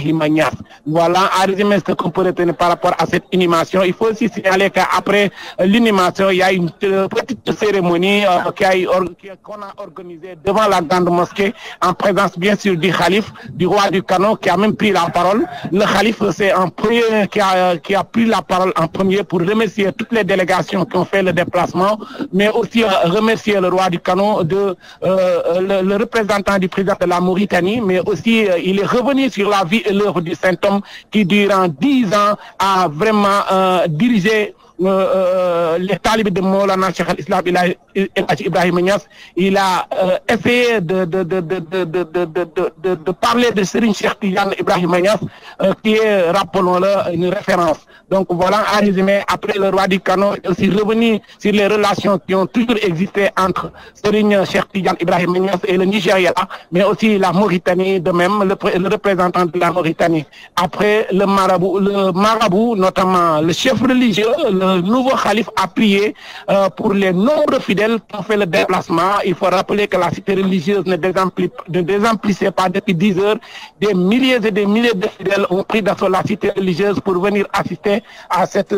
Ibrahim Niass. Voilà, à résumer ce qu'on peut retenir par rapport à cette inhumation. Il faut aussi signaler qu'après l'inhumation, il y a une petite cérémonie qu'on a organisée devant la grande mosquée, en présence bien sûr du calife, du roi du Canon, qui a même pris la parole. Le calife, c'est un premier qui a pris la parole en premier pour remercier toutes les délégations qui ont fait le déplacement, mais aussi remercier le roi du Canon, le représentant du président de la Mauritanie, mais aussi il est revenu sur la vie et l'œuvre du saint homme qui durant 10 ans a vraiment dirigé les talibés de Maulana Cheikh al-Islam Ibrahim Niass. Il a essayé de parler de Serigne Cheikh Tidiane Ibrahim Niass, qui est, rappelons-le, une référence. Donc voilà, à résumer, après le roi du Canon est aussi revenu sur les relations qui ont toujours existé entre Serigne Cheikh Tidiane Ibrahim Niass et le Nigeria, mais aussi la Mauritanie, de même le représentant de la Mauritanie. Après le marabout, notamment le chef religieux, le nouveau calife a prié pour les nombreux fidèles qui ont fait le déplacement. Il faut rappeler que la cité religieuse ne désemplissait pas depuis 10 heures. Des milliers et des milliers de fidèles ont pris d'assaut la cité religieuse pour venir assister à cette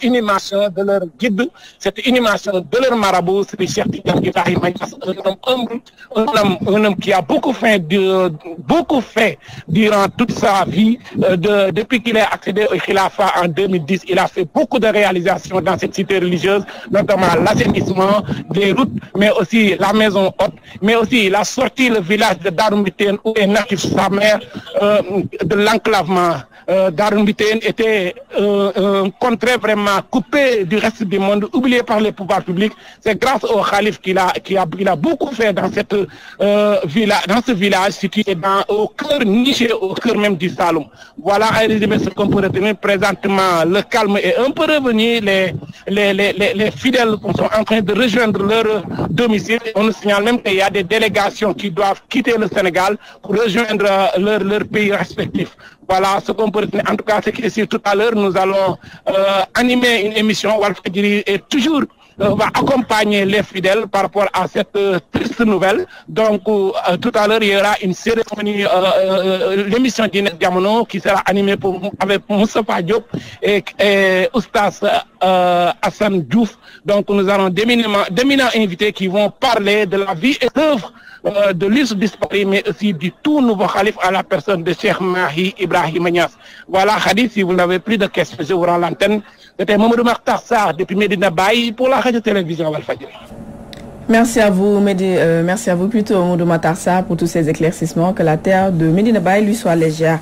inhumation de leur guide, cette inhumation de leur marabout, c'est Cheikh Tidiane Ibrahim Niass, un homme qui a beaucoup fait durant toute sa vie. Depuis qu'il est accédé au Khilafa en 2010, il a fait beaucoup de réalisations dans cette cité religieuse, notamment l'assainissement des routes, mais aussi la maison haute, mais aussi il a sorti le village de Darumbiten où est natif sa mère de l'enclavement. Darumbiten était un contrée vraiment coupé du reste du monde, oublié par les pouvoirs publics. C'est grâce au calife qu'il a beaucoup fait dans cette dans ce village situé au cœur, niché au cœur même du Saloum. Voilà à résumer ce qu'on peut retenir. Présentement, le calme est un peu revenu. Les fidèles sont en train de rejoindre leur domicile. On nous signale même qu'il y a des délégations qui doivent quitter le Sénégal pour rejoindre leur pays respectif. Voilà ce qu'on peut retenir. En tout cas, c'est qu'ici tout à l'heure, nous allons animer une émission. Walfadjri est toujours va accompagner les fidèles par rapport à cette triste nouvelle. Donc, tout à l'heure, il y aura une cérémonie, l'émission d'Inès Diamono qui sera animée avec Moustapha Diop et Oustas Hassan Diouf. Donc, nous avons d'éminents invités qui vont parler de la vie et l'œuvre de l'Issouf disparu, mais aussi du tout nouveau calife à la personne de Cheikh Mahi Ibrahim Niass. Voilà, Khadi, si vous n'avez plus de questions, je vous rends l'antenne. C'était Mamadou Makhtar Sarr depuis Medina Baye pour la radio-télévision Walfadjri. Merci à vous, plutôt, Mamadou Makhtar Sarr, pour tous ces éclaircissements. Que la terre de Medina Baye lui soit légère.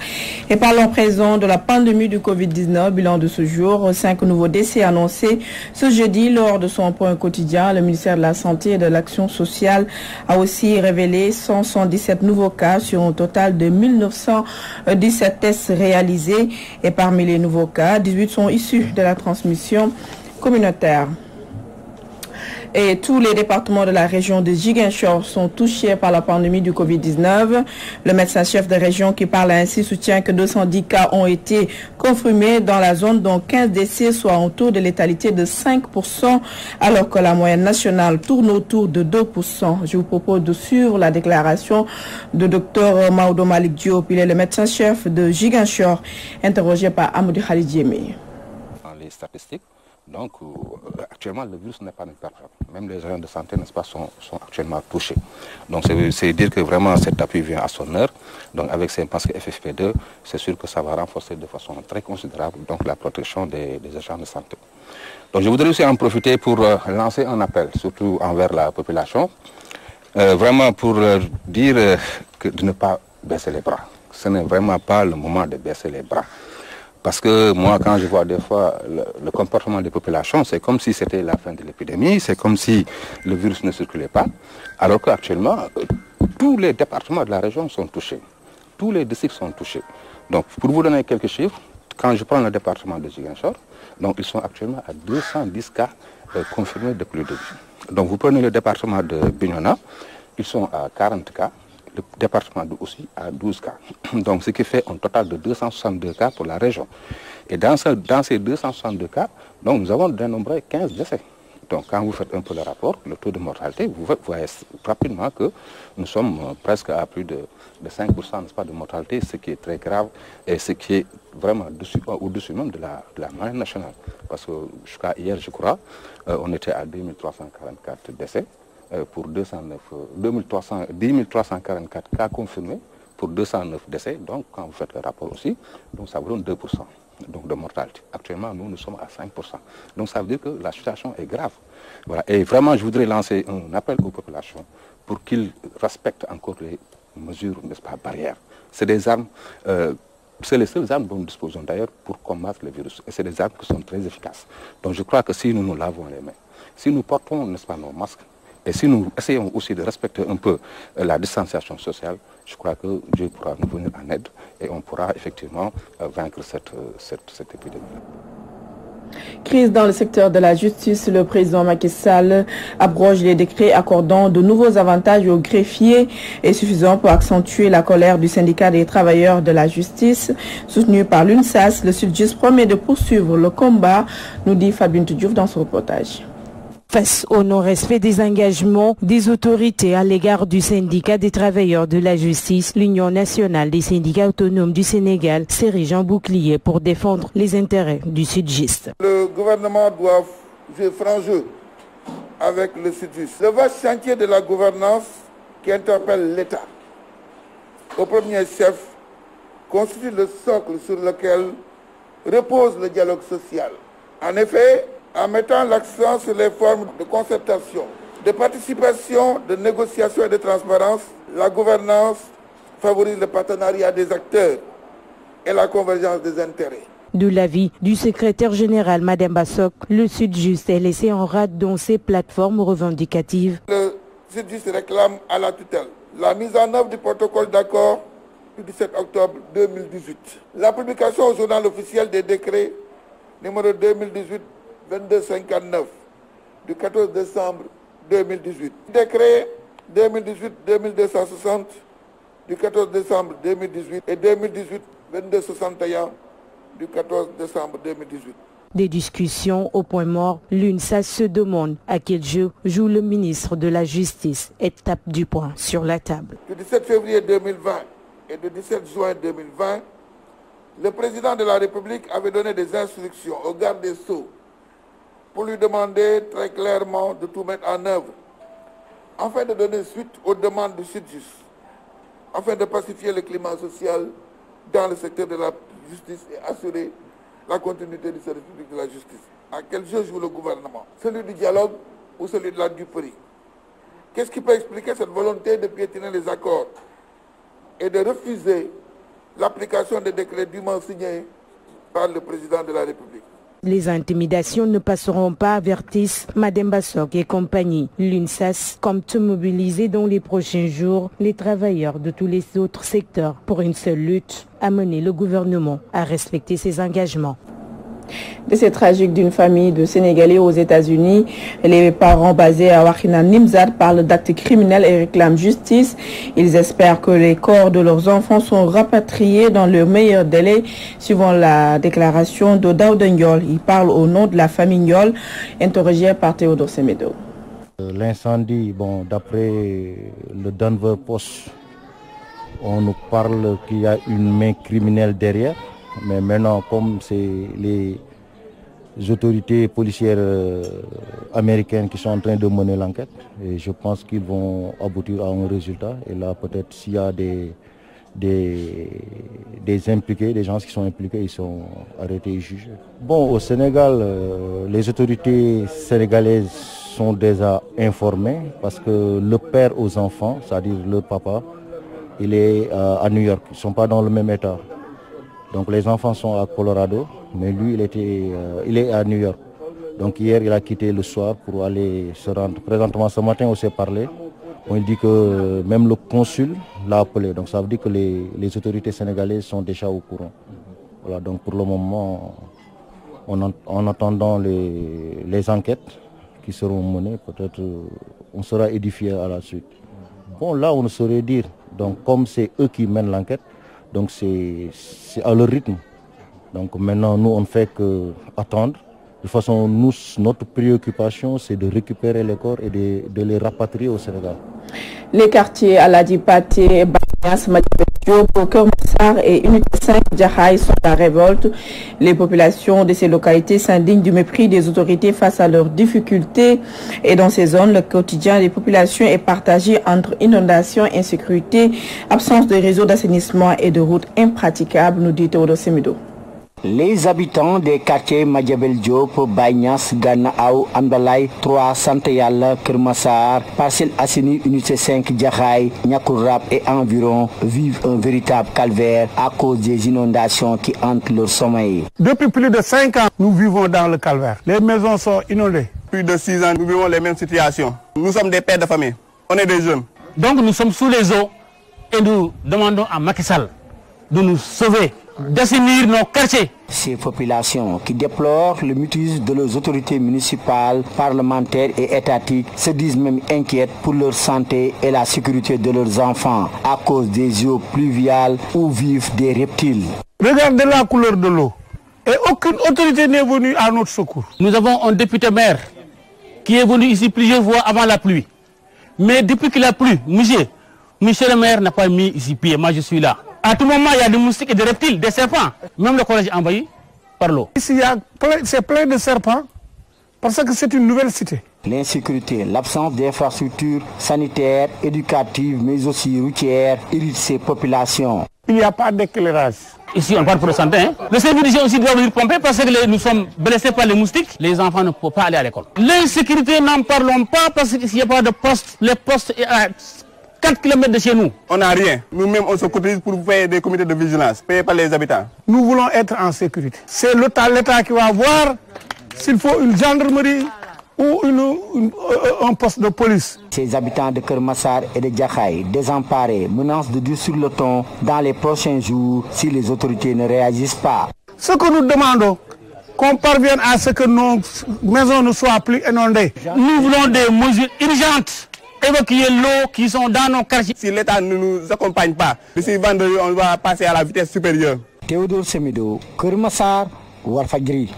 Et parlons présent de la pandémie du Covid-19. Bilan de ce jour, 5 nouveaux décès annoncés ce jeudi lors de son point quotidien. Le ministère de la Santé et de l'Action sociale a aussi révélé 117 nouveaux cas sur un total de 1917 tests réalisés. Et parmi les nouveaux cas, 18 sont issus de la transmission communautaire. Et tous les départements de la région de Ziguinchor sont touchés par la pandémie du Covid-19. Le médecin-chef de région qui parle ainsi soutient que 210 cas ont été confirmés dans la zone, dont 15 décès, soit un taux de létalité de 5%, alors que la moyenne nationale tourne autour de 2%. Je vous propose de suivre la déclaration de Dr Maodo Malik Diop. Il est le médecin-chef de Ziguinchor, interrogé par Amadou Khalid Diémé. Les statistiques. Donc, actuellement, le virus n'est pas une personne. Même les agents de santé, n'est-ce pas, sont actuellement touchés. Donc, c'est dire que vraiment cet appui vient à son heure. Donc, avec ces masques FFP2, c'est sûr que ça va renforcer de façon très considérable donc, la protection des agents de santé. Donc, je voudrais aussi en profiter pour lancer un appel, surtout envers la population, vraiment pour dire de ne pas baisser les bras. Ce n'est vraiment pas le moment de baisser les bras. Parce que moi, quand je vois des fois le comportement des populations, c'est comme si c'était la fin de l'épidémie, c'est comme si le virus ne circulait pas, alors qu'actuellement, tous les départements de la région sont touchés. Tous les districts sont touchés. Donc, pour vous donner quelques chiffres, quand je prends le département de Ziguinchor, donc ils sont actuellement à 210 cas confirmés depuis le début. Donc, vous prenez le département de Bignona, ils sont à 40 cas. Le département de aussi à 12 cas. Donc, ce qui fait un total de 262 cas pour la région. Et dans ces 262 cas, donc, nous avons dénombré 15 décès. Donc quand vous faites un peu le rapport, le taux de mortalité, vous voyez rapidement que nous sommes presque à plus de 5%, n'est-ce pas, de mortalité, ce qui est très grave et ce qui est vraiment au-dessus même de la moyenne nationale. Parce que jusqu'à hier, je crois, on était à 2344 décès pour 10 344 cas confirmés pour 209 décès. Donc quand vous faites le rapport aussi, donc ça vous donne 2%. Donc de mortalité. Actuellement, nous sommes à 5%. Donc ça veut dire que la situation est grave. Voilà. Et vraiment, je voudrais lancer un appel aux populations pour qu'ils respectent encore les mesures, n'est-ce pas, barrières. C'est des armes, c'est les seules armes dont nous disposons d'ailleurs pour combattre le virus. Et c'est des armes qui sont très efficaces. Donc je crois que si nous nous lavons les mains, si nous portons, n'est-ce pas, nos masques, et si nous essayons aussi de respecter un peu la distanciation sociale, je crois que Dieu pourra nous venir en aide et on pourra effectivement vaincre cette épidémie. Crise dans le secteur de la justice, le président Macky Sall abroge les décrets accordant de nouveaux avantages aux greffiers et suffisant pour accentuer la colère du syndicat des travailleurs de la justice. Soutenu par l'UNSAS, le Sud-Just promet de poursuivre le combat, nous dit Fabien Diouf dans ce reportage. Face au non-respect des engagements des autorités à l'égard du syndicat des travailleurs de la justice, l'Union nationale des syndicats autonomes du Sénégal s'érige en bouclier pour défendre les intérêts du Sud-Just. Le gouvernement doit jouer franc jeu avec le Sud-Just. Le vaste chantier de la gouvernance qui interpelle l'État, au premier chef, constitue le socle sur lequel repose le dialogue social. En effet, en mettant l'accent sur les formes de concertation, de participation, de négociation et de transparence, la gouvernance favorise le partenariat des acteurs et la convergence des intérêts. De l'avis du secrétaire général Madame Bassok, le Sud-Just est laissé en rade dans ses plateformes revendicatives. Le Sud-Just réclame à la tutelle la mise en œuvre du protocole d'accord du 17 octobre 2018, la publication au journal officiel des décrets numéro 2018-2259 du 14 décembre 2018. Décret 2018-2260 du 14 décembre 2018 et 2018-2261 du 14 décembre 2018. Des discussions au point mort, l'UNSAS se demande à quel jeu joue le ministre de la Justice et tape du poing sur la table. Du 17 février 2020 et du 17 juin 2020, le président de la République avait donné des instructions au garde des Sceaux pour lui demander très clairement de tout mettre en œuvre afin de donner suite aux demandes du Sud-Just, afin de pacifier le climat social dans le secteur de la justice et assurer la continuité du service public de la justice. À quel jeu joue le gouvernement? Celui du dialogue ou celui de la duperie? Qu'est-ce qui peut expliquer cette volonté de piétiner les accords et de refuser l'application des décrets dûment signés par le président de la République? Les intimidations ne passeront pas, avertissent Madame Bassok et compagnie. L'UNSAS compte mobiliser dans les prochains jours les travailleurs de tous les autres secteurs pour une seule lutte, amener le gouvernement à respecter ses engagements. Décès tragique d'une famille de Sénégalais aux États-Unis. Les parents basés à Wakhinane Nimzatt parlent d'actes criminels et réclament justice. Ils espèrent que les corps de leurs enfants sont rapatriés dans le meilleur délai, suivant la déclaration de Daouda Ndiol. Il parle au nom de la famille Ndiol, interrogée par Théodore Semedo. L'incendie, d'après le Denver Post, on nous parle qu'il y a une main criminelle derrière. Mais maintenant, comme c'est les autorités policières américaines qui sont en train de mener l'enquête, et je pense qu'ils vont aboutir à un résultat. Et là, peut-être s'il y a des impliqués, des gens qui sont impliqués, ils sont arrêtés et jugés. Au Sénégal, les autorités sénégalaises sont déjà informées parce que le père aux enfants, c'est-à-dire le papa, il est à New York. Ils ne sont pas dans le même état. Donc les enfants sont à Colorado, mais lui il est à New York. Donc hier il a quitté le soir pour aller se rendre. Présentement ce matin on s'est parlé. On dit que même le consul l'a appelé. Donc ça veut dire que les autorités sénégalaises sont déjà au courant. Voilà, donc pour le moment, en attendant les enquêtes qui seront menées, peut-être on sera édifié à la suite. Là on ne saurait dire. Donc comme c'est eux qui mènent l'enquête, donc c'est à leur rythme. Donc maintenant, nous, on ne fait qu'attendre De toute façon, nous, notre préoccupation, c'est de récupérer les corps et de les rapatrier au Sénégal. Les quartiers Aladi Paté, Bagnas, Madiabel Diop, Keur Massar et Unité 5 Jaxaay sont à révolte. Les populations de ces localités s'indignent du mépris des autorités face à leurs difficultés. Et dans ces zones, le quotidien des populations est partagé entre inondations, insécurité, absence de réseaux d'assainissement et de routes impraticables, nous dit Théodore Semido. Les habitants des quartiers Madiabel Diop, Bagnas, Gana Aw, Amdalaay 3, Santé Yalla, Keur Massar, Parcelles Assainies, Unité 5, Jaxaay, Niakoulrap et environ vivent un véritable calvaire à cause des inondations qui hantent leur sommeil. Depuis plus de 5 ans, nous vivons dans le calvaire. Les maisons sont inondées. Plus de 6 ans, nous vivons les mêmes situations. Nous sommes des pères de famille, on est des jeunes. Donc nous sommes sous les eaux et nous demandons à Macky Sall de nous sauver, d'assainir nos quartiers. Ces populations qui déplorent le mutisme de leurs autorités municipales, parlementaires et étatiques se disent même inquiètes pour leur santé et la sécurité de leurs enfants à cause des eaux pluviales où vivent des reptiles. Regardez la couleur de l'eau. Et aucune autorité n'est venue à notre secours. Nous avons un député maire qui est venu ici plusieurs fois avant la pluie. Mais depuis qu'il a plu, monsieur le maire n'a pas mis ici pied, moi je suis là. À tout moment, il y a des moustiques et des reptiles, des serpents. Même le collège est envahi par l'eau. Ici, c'est plein de serpents parce que c'est une nouvelle cité. L'insécurité, l'absence d'infrastructures sanitaires, éducatives, mais aussi routières, irritent ces populations. Il n'y a pas d'éclairage. Ici, on parle pour le santé. Le service d'hygiène aussi doit venir pomper parce que nous sommes blessés par les moustiques. Les enfants ne peuvent pas aller à l'école. L'insécurité, n'en parlons pas parce qu'il n'y a pas de poste. Les postes sont à 4 km de chez nous. On n'a rien. Nous-mêmes, on se cotise pour faire des comités de vigilance, payés par les habitants. Nous voulons être en sécurité. C'est l'État qui va voir s'il faut une gendarmerie ou un poste de police. Ces habitants de Keur Massar et de Jaxaay, désemparés, menacent de dire sur le ton dans les prochains jours si les autorités ne réagissent pas. Ce que nous demandons, qu'on parvienne à ce que nos maisons ne soient plus inondées. Nous voulons des mesures urgentes. Évacuer l'eau qui sont dans nos quartiers. Si l'État ne nous accompagne pas, d'ici vendredi, on va passer à la vitesse supérieure. Théodore Semido, Keur Massar, Walfadjri.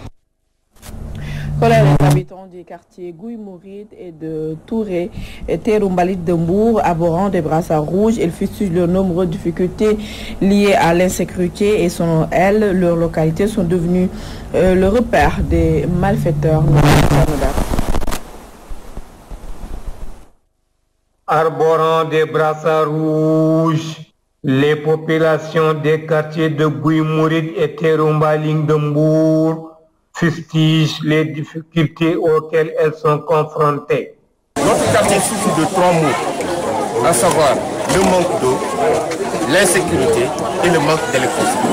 Les habitants des quartiers Guy Mouride et de Touré et Terumbalit de Mbour, abhorrant des brassards rouges, ils fustigent leurs nombreuses difficultés liées à l'insécurité et selon elles, leurs localités sont devenues le repère des malfaiteurs. Arborant des brassards rouges, les populations des quartiers de Guy Mouride et Terumbalit de Mbour fustigent les difficultés auxquelles elles sont confrontées. Notre quartier souffre de 3 maux, à savoir le manque d'eau, l'insécurité et le manque d'électricité.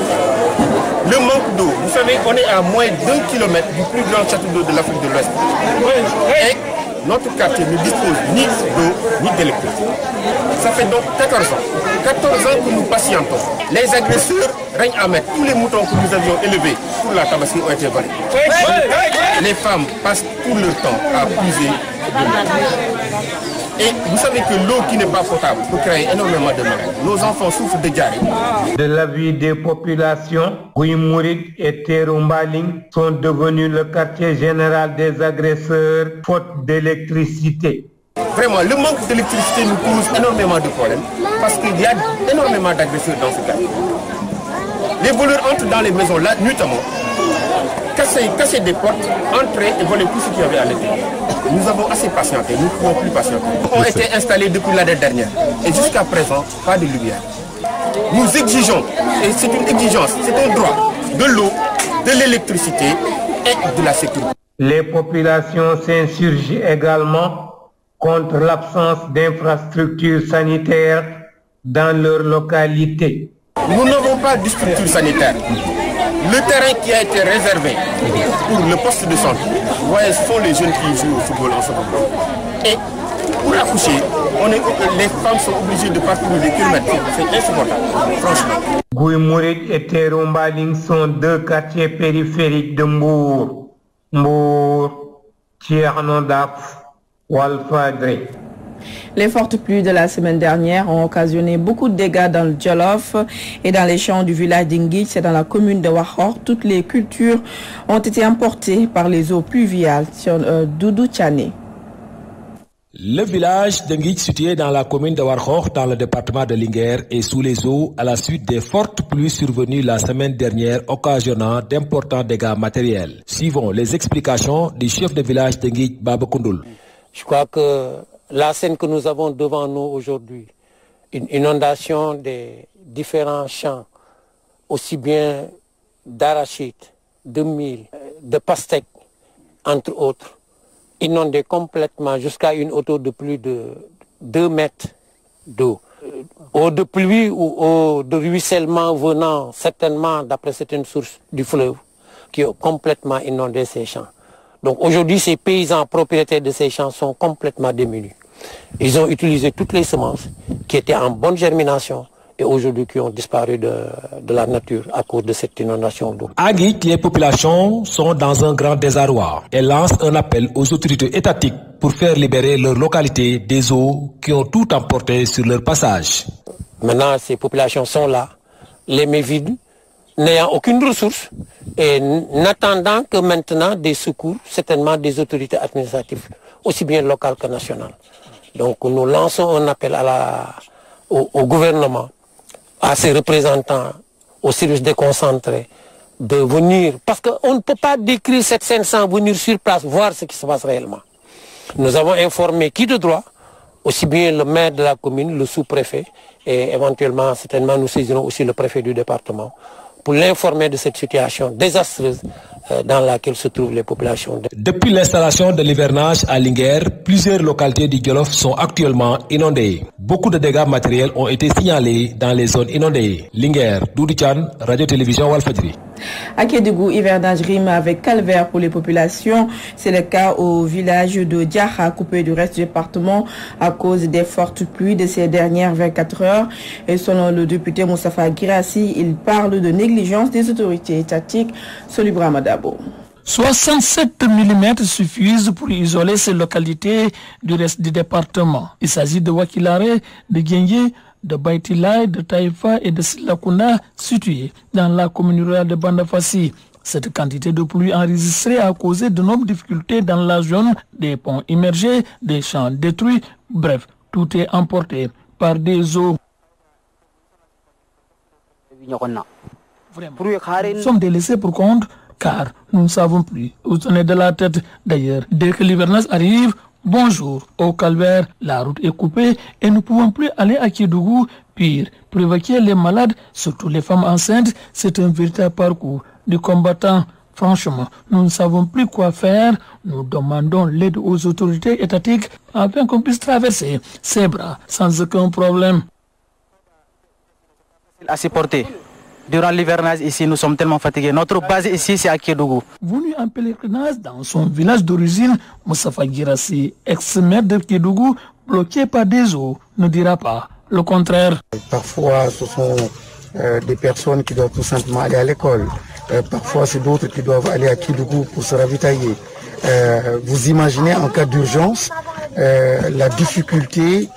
Le manque d'eau, vous savez, on est à moins d'1 kilomètre du plus grand château d'eau de l'Afrique de l'Ouest. Et notre quartier ne dispose ni d'eau ni d'électricité. Ça fait donc 14 ans que nous patientons. Les agresseurs règnent à mettre. Tous les moutons que nous avions élevés pour la Tabaski ont été volés. Les femmes passent tout leur temps à puiser de l'eau. Et vous savez que l'eau qui n'est pas potable peut créer énormément de maladies. Nos enfants souffrent de diarrhée. De l'avis des populations, Guy Mouride et Terumbalit sont devenus le quartier général des agresseurs faute d'électricité. Vraiment, le manque d'électricité nous cause énormément de problèmes parce qu'il y a énormément d'agresseurs dans ce quartier. Les voleurs entrent dans les maisons là, nuitamment, casser des portes, entrer et voler tout ce qu'il y avait à l'intérieur. Nous avons assez patienté, nous ne pouvons plus patienter. Ils ont été installés depuis l'année dernière et jusqu'à présent, pas de lumière. Nous exigeons, et c'est une exigence, c'est un droit, de l'eau, de l'électricité et de la sécurité. Les populations s'insurgent également contre l'absence d'infrastructures sanitaires dans leur localité. Nous n'avons pas de structure sanitaire. Le terrain qui a été réservé pour le poste de santé, vous voyez, ce sont les jeunes qui jouent au football en ce moment. Et pour accoucher, les femmes sont obligées de parcourir des kilomètres. C'est insupportable, franchement. Guy Mouride et Terumbalit sont 2 quartiers périphériques de Mbour. Mbour, Thierno Daf, Walfadjri. Les fortes pluies de la semaine dernière ont occasionné beaucoup de dégâts dans le Djolof et dans les champs du village d'Ingich, c'est dans la commune de Wahor. Toutes les cultures ont été emportées par les eaux pluviales. Doudou Tchané. Le village d'Engich, situé dans la commune de Warkhor, dans le département de Linguère, est sous les eaux à la suite des fortes pluies survenues la semaine dernière, occasionnant d'importants dégâts matériels. Suivons les explications du chef de village d'Engich, Baba Koundoul. Je crois que la scène que nous avons devant nous aujourd'hui, une inondation des différents champs, aussi bien d'arachides, de mil, de pastèques, entre autres, inondé complètement jusqu'à une hauteur de plus de 2 mètres d'eau. Eau de pluie ou eau de ruissellement venant certainement d'après certaines sources du fleuve qui ont complètement inondé ces champs. Donc aujourd'hui, ces paysans propriétaires de ces champs sont complètement démunis. Ils ont utilisé toutes les semences qui étaient en bonne germination et aujourd'hui qui ont disparu de la nature à cause de cette inondation d'eau. À Ngich, les populations sont dans un grand désarroi et lancent un appel aux autorités étatiques pour faire libérer leur localité des eaux qui ont tout emporté sur leur passage. Maintenant, ces populations sont là, les mains vides, n'ayant aucune ressource et n'attendant que maintenant des secours, certainement des autorités administratives, aussi bien locales que nationales. Donc nous lançons un appel au gouvernement, à ses représentants, aux services déconcentrés, de venir, parce qu'on ne peut pas décrire cette scène sans venir sur place, voir ce qui se passe réellement. Nous avons informé qui de droit, aussi bien le maire de la commune, le sous-préfet, et éventuellement, certainement, nous saisirons aussi le préfet du département, pour l'informer de cette situation désastreuse dans laquelle se trouvent les populations. Depuis l'installation de l'hivernage à Linguère, plusieurs localités du Djolof sont actuellement inondées. Beaucoup de dégâts matériels ont été signalés dans les zones inondées. Linguère, Doudou Tchane, Radio-Télévision Walfadjri. À Kédougou, hivernage rime avec calvaire pour les populations. C'est le cas au village de Diakha, coupé du reste du département à cause des fortes pluies de ces dernières 24 heures. Et selon le député Moustapha Girassi, il parle de négligence des autorités étatiques. Solibra Madabo. 67 mm suffisent pour isoler ces localités du reste du département. Il s'agit de Wakilare, de Gengé, de Baïtilai, de Taïfa et de Silakuna, situés dans la commune rurale de Bandafassi. Cette quantité de pluie enregistrée a causé de nombreuses difficultés dans la zone, des ponts immergés, des champs détruits, bref, tout est emporté par des eaux. Nous sommes délaissés pour compte car nous ne savons plus où donner de la tête. D'ailleurs, dès que l'hivernage arrive, bonjour, au calvaire, la route est coupée et nous ne pouvons plus aller à Kédougou. Pire, pour évacuer les malades, surtout les femmes enceintes, c'est un véritable parcours du combattant. Franchement, nous ne savons plus quoi faire. Nous demandons l'aide aux autorités étatiques afin qu'on puisse traverser ces bras sans aucun problème. À supporter. Durant l'hivernage ici, nous sommes tellement fatigués. Notre base ici, c'est à Kédougou. Venu en pèlerinage dans son village d'origine, Moustapha Girassi, ex-maire de Kédougou, bloqué par des eaux, ne dira pas le contraire. Parfois, ce sont des personnes qui doivent tout simplement aller à l'école. Parfois, c'est d'autres qui doivent aller à Kédougou pour se ravitailler. Vous imaginez en cas d'urgence la difficulté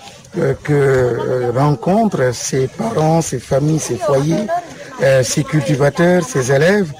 que rencontrent ces parents, ces familles, ces foyers, ces cultivateurs, ces élèves,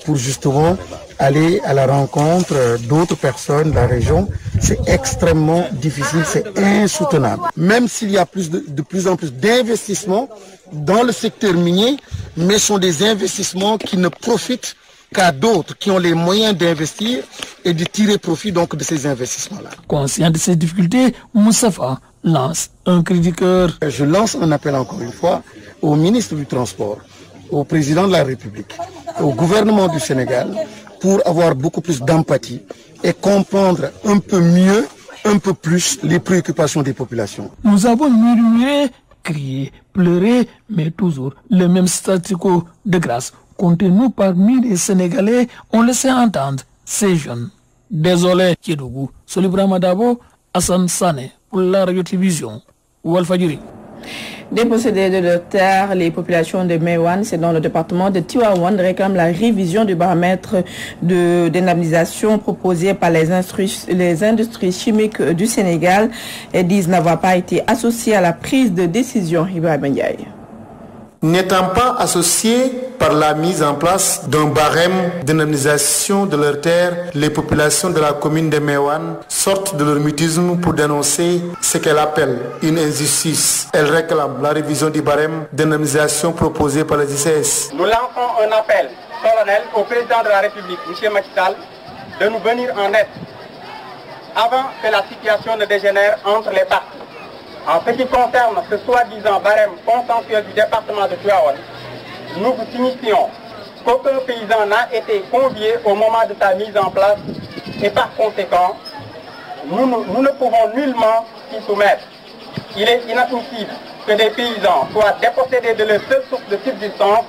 pour justement aller à la rencontre d'autres personnes de la région. C'est extrêmement difficile, c'est insoutenable. Même s'il y a de plus en plus d'investissements dans le secteur minier, mais ce sont des investissements qui ne profitent qu'à d'autres qui ont les moyens d'investir et de tirer profit donc de ces investissements-là. Conscient de ces difficultés, Moustapha lance un cri du cœur. Je lance un appel encore une fois au ministre du Transport, au président de la République, au gouvernement du Sénégal, pour avoir beaucoup plus d'empathie et comprendre un peu mieux, un peu plus les préoccupations des populations. Nous avons murmuré, crié, pleuré, mais toujours le même statu quo. De grâce, comptez-nous parmi les Sénégalais, on laissait entendre ces jeunes. Désolé, Kédougou. Solibra Madabo, Hassan Sané, pour la radio-télévision, Walfadjri. Dépossédés de leurs terres, les populations de Mewan, c'est dans le département de Tivaouane, réclament la révision du paramètre d'indemnisation proposé par les industries chimiques du Sénégal et disent n'avoir pas été associés à la prise de décision. Ibrahima Ndiaye. N'étant pas associés par la mise en place d'un barème d'indemnisation de leurs terres, les populations de la commune de Mewan sortent de leur mutisme pour dénoncer ce qu'elles appellent une injustice. Elles réclament la révision du barème d'indemnisation proposé par les ICS. Nous lançons un appel solennel au président de la République, M. Macky Sall, de nous venir en aide avant que la situation ne dégénère entre les parties. En ce qui concerne ce soi-disant barème consensuel du département de Tivaouane, nous vous signifions qu'aucun paysan n'a été convié au moment de sa mise en place et par conséquent, nous ne pouvons nullement s'y soumettre. Il est inadmissible que des paysans soient dépossédés de leur seule source de subsistance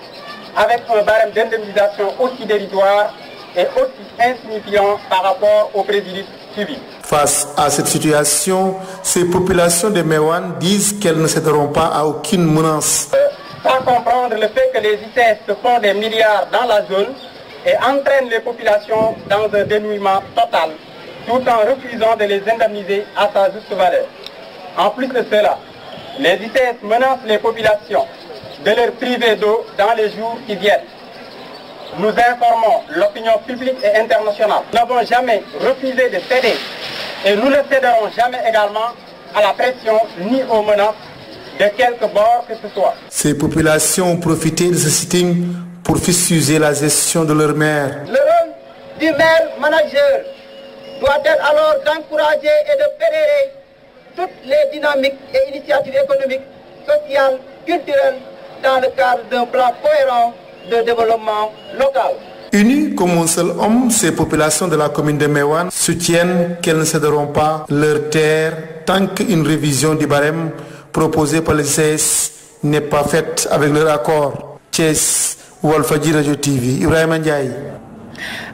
avec un barème d'indemnisation aussi dérisoire et aussi insignifiant par rapport au préjudice subi. Face à cette situation, ces populations de Mewan disent qu'elles ne céderont pas à aucune menace. Sans comprendre le fait que les ICS se font des milliards dans la zone et entraînent les populations dans un dénuement total, tout en refusant de les indemniser à sa juste valeur. En plus de cela, les ICS menacent les populations de leur priver d'eau dans les jours qui viennent. Nous informons l'opinion publique et internationale. Nous n'avons jamais refusé de céder et nous ne céderons jamais également à la pression ni aux menaces de quelque bord que ce soit. Ces populations ont profité de ce sitting pour fustiger la gestion de leur maire. Le rôle du maire manager doit être alors d'encourager et de fédérer toutes les dynamiques et initiatives économiques, sociales, culturelles dans le cadre d'un plan cohérent de développement local. Unies comme un seul homme, ces populations de la commune de Mewan soutiennent qu'elles ne céderont pas leurs terres tant qu'une révision du barème proposée par les ICS n'est pas faite avec leur accord. Thiès, Walfadjri Radio TV, Ibrahima Ndiaye.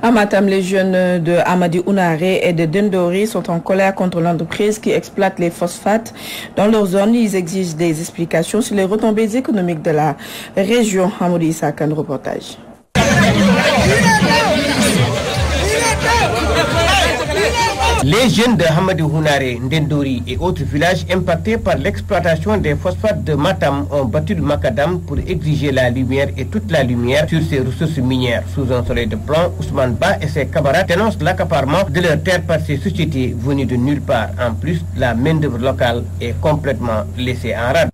À Matam, les jeunes de Amadi Unare et de Dendori sont en colère contre l'entreprise qui exploite les phosphates dans leur zone. Ils exigent des explications sur les retombées économiques de la région. Hamoudi Issakan, reportage. Les jeunes de Hamadi Hunare, Ndendori et autres villages impactés par l'exploitation des phosphates de Matam ont battu le macadam pour exiger la lumière et toute la lumière sur ces ressources minières. Sous un soleil de plomb, Ousmane Ba et ses camarades dénoncent l'accaparement de leurs terres par ces sociétés venues de nulle part. En plus, la main-d'œuvre locale est complètement laissée en rade.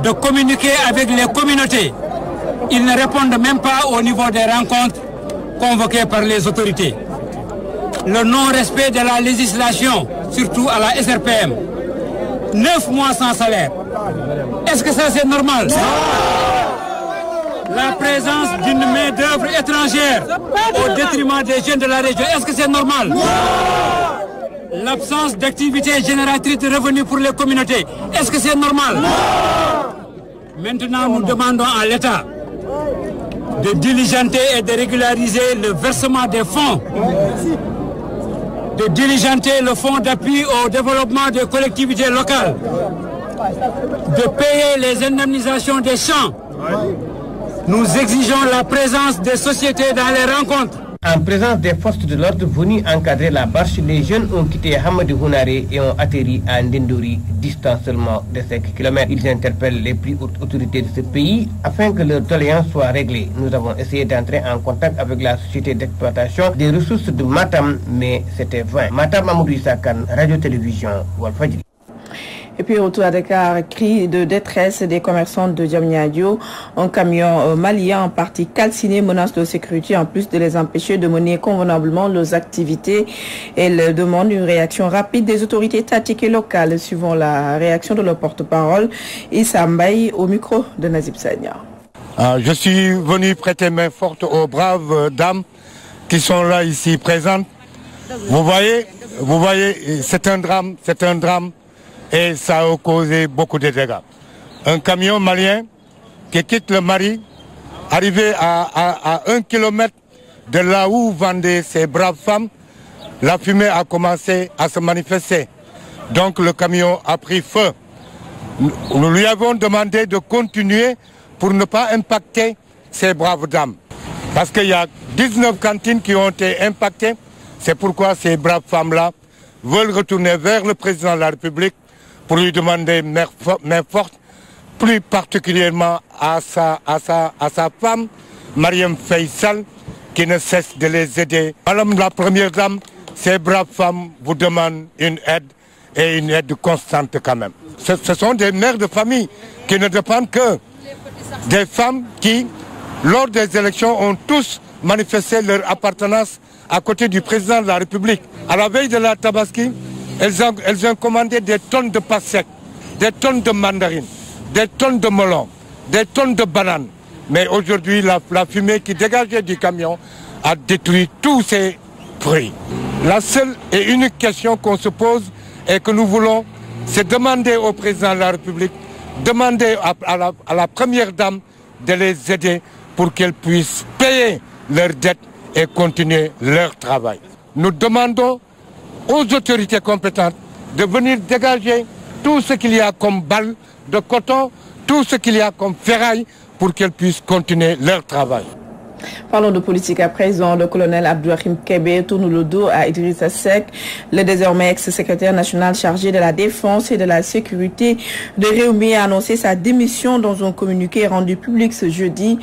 De communiquer avec les communautés, ils ne répondent même pas au niveau des rencontres convoquées par les autorités. Le non-respect de la législation, surtout à la SRPM. 9 mois sans salaire. Est-ce que ça c'est normal? La présence d'une main-d'œuvre étrangère au détriment des jeunes de la région, est-ce que c'est normal? L'absence d'activité génératrice de revenus pour les communautés, est-ce que c'est normal? Maintenant, nous demandons à l'État de diligenter et de régulariser le versement des fonds, de diligenter le fonds d'appui au développement des collectivités locales, de payer les indemnisations des champs. Nous exigeons la présence des sociétés dans les rencontres. En présence des forces de l'ordre venues encadrer la marche, les jeunes ont quitté Hamadi Hunare et ont atterri à Ndendori, distance seulement de 5 km. Ils interpellent les plus hautes autorités de ce pays afin que leurs doléances soient réglées. Nous avons essayé d'entrer en contact avec la société d'exploitation des ressources de Matam, mais c'était vain. Matam Amadou Issakan, Radio-Télévision, Walfadjri. Et puis retour à Dakar, cri de détresse des commerçants de Diamniadio. Un camion malien en partie calciné menace de sécurité en plus de les empêcher de mener convenablement leurs activités. Elle demande une réaction rapide des autorités étatiques et locales, suivant la réaction de leur porte-parole, Issa Mbaye, au micro de Nazib Sagna. Je suis venu prêter main forte aux braves dames qui sont là ici présentes. Vous voyez, c'est un drame. Et ça a causé beaucoup de dégâts. Un camion malien qui quitte le Mali, arrivé à 1 kilomètre de là où vendaient ces braves femmes, la fumée a commencé à se manifester. Donc le camion a pris feu. Nous lui avons demandé de continuer pour ne pas impacter ces braves dames. Parce qu'il y a 19 cantines qui ont été impactées. C'est pourquoi ces braves femmes-là veulent retourner vers le président de la République pour lui demander main forte, plus particulièrement à sa femme, Marième Faye Sall, qui ne cesse de les aider. Madame la Première Dame, ces braves femmes vous demandent une aide et une aide constante quand même. Ce sont des mères de famille qui ne dépendent que des femmes qui, lors des élections, ont tous manifesté leur appartenance à côté du président de la République. À la veille de la Tabaski, elles ont commandé des tonnes de pastèques, des tonnes de mandarines, des tonnes de melons, des tonnes de bananes. Mais aujourd'hui, la fumée qui dégageait du camion a détruit tous ces fruits. La seule et unique question qu'on se pose et que nous voulons, c'est demander au président de la République, demander à la Première Dame de les aider pour qu'elles puissent payer leurs dettes et continuer leur travail. Nous demandons aux autorités compétentes de venir dégager tout ce qu'il y a comme balles de coton, tout ce qu'il y a comme ferraille pour qu'elles puissent continuer leur travail. Parlons de politique à présent. Le colonel Abdourahim Kébé tourne le dos à Idrissa Seck, le désormais ex-secrétaire national chargé de la défense et de la sécurité de Rewmi a annoncé sa démission dans un communiqué rendu public ce jeudi.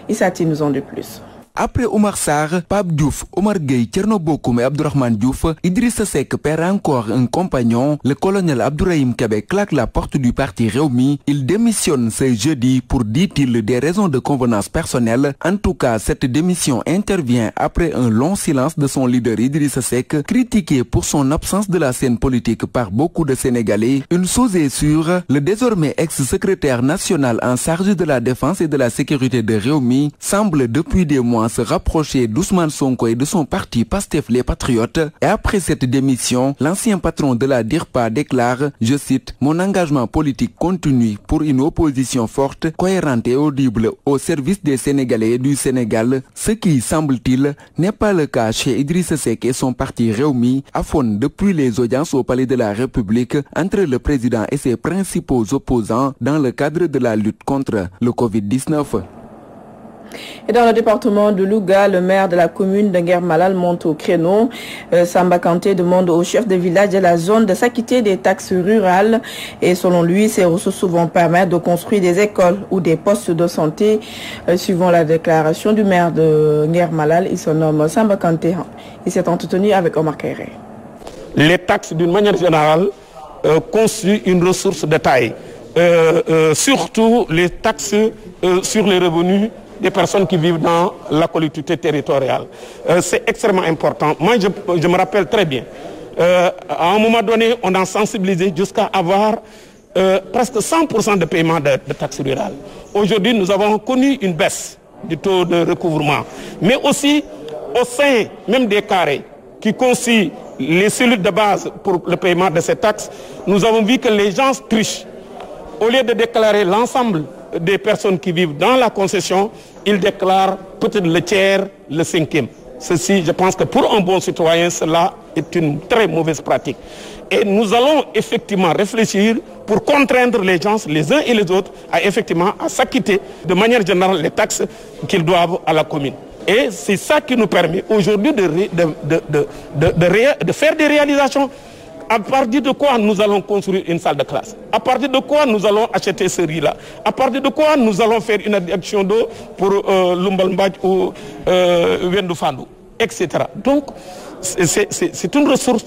Issati nous en dit plus. Après Omar Sarr, Pape Diouf, Omar Gueye, Thierno Bocoum et Abdourahmane Diouf, Idrissa Seck perd encore un compagnon. Le colonel Abdourahim Kébé claque la porte du parti Rewmi. Il démissionne ce jeudi pour, dit-il, des raisons de convenance personnelle. En tout cas, cette démission intervient après un long silence de son leader Idrissa Seck, critiqué pour son absence de la scène politique par beaucoup de Sénégalais. Une chose est sûre, le désormais ex-secrétaire national en charge de la défense et de la sécurité de Rewmi semble depuis des mois se rapprocher d'Ousmane Sonko et de son parti Pastef les Patriotes. Et après cette démission, l'ancien patron de la DIRPA déclare, je cite, « Mon engagement politique continue pour une opposition forte, cohérente et audible au service des Sénégalais et du Sénégal, ce qui, semble-t-il, n'est pas le cas chez Idrissa Seck et son parti Rewmi, aphone depuis les audiences au Palais de la République entre le président et ses principaux opposants dans le cadre de la lutte contre le Covid-19. Et dans le département de Louga, le maire de la commune de Nguer-Malal monte au créneau. Samba Kanté demande au chef de village de la zone de s'acquitter des taxes rurales. Et selon lui, ces ressources vont permettre de construire des écoles ou des postes de santé. Suivant la déclaration du maire de Nguer-Malal, il se nomme Samba Kanté. Il s'est entretenu avec Omar Kairé. Les taxes, d'une manière générale, constituent une ressource de taille. Surtout les taxes sur les revenus des personnes qui vivent dans la collectivité territoriale. C'est extrêmement important. Moi, je me rappelle très bien. À un moment donné, on a sensibilisé jusqu'à avoir presque 100% de paiement de taxes rurales. Aujourd'hui, nous avons connu une baisse du taux de recouvrement. Mais aussi, au sein même des carrés qui constituent les cellules de base pour le paiement de ces taxes, nous avons vu que les gens trichent. Au lieu de déclarer l'ensemble des personnes qui vivent dans la concession, ils déclarent peut-être le tiers, le cinquième. Ceci, je pense que pour un bon citoyen, cela est une très mauvaise pratique. Et nous allons effectivement réfléchir pour contraindre les gens, les uns et les autres, à s'acquitter de manière générale les taxes qu'ils doivent à la commune. Et c'est ça qui nous permet aujourd'hui de faire des réalisations. À partir de quoi nous allons construire une salle de classe? À partir de quoi nous allons acheter ce riz-là? À partir de quoi nous allons faire une adduction d'eau pour Lumbalmbadj ou Wendou-Fandou, etc. Donc, c'est une ressource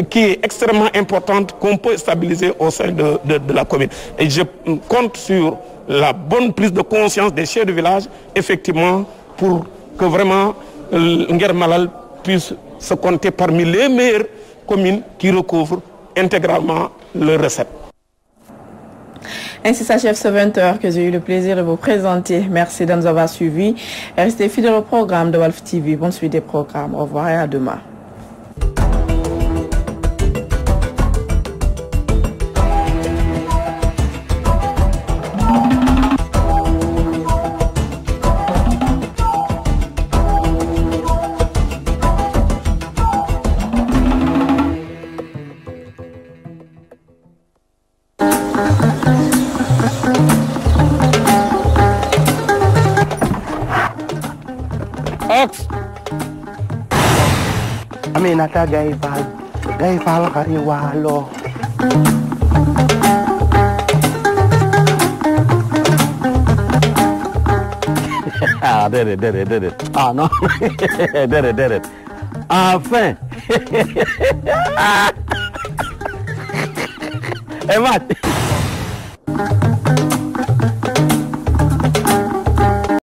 qui est extrêmement importante qu'on peut stabiliser au sein de la commune. Et je compte sur la bonne prise de conscience des chefs de village, effectivement, pour que vraiment Nguer-Malal puisse se compter parmi les meilleures communes qui recouvrent intégralement leurs recettes. Ainsi s'achève ce 20h que j'ai eu le plaisir de vous présenter. Merci de nous avoir suivis. Restez fidèles au programme de Walf TV. Bonne suite des programmes. Au revoir et à demain. X. Aminata gay fal kari walo. Ah, did it. Ah, no. did it. Enfin. Hey, Matt.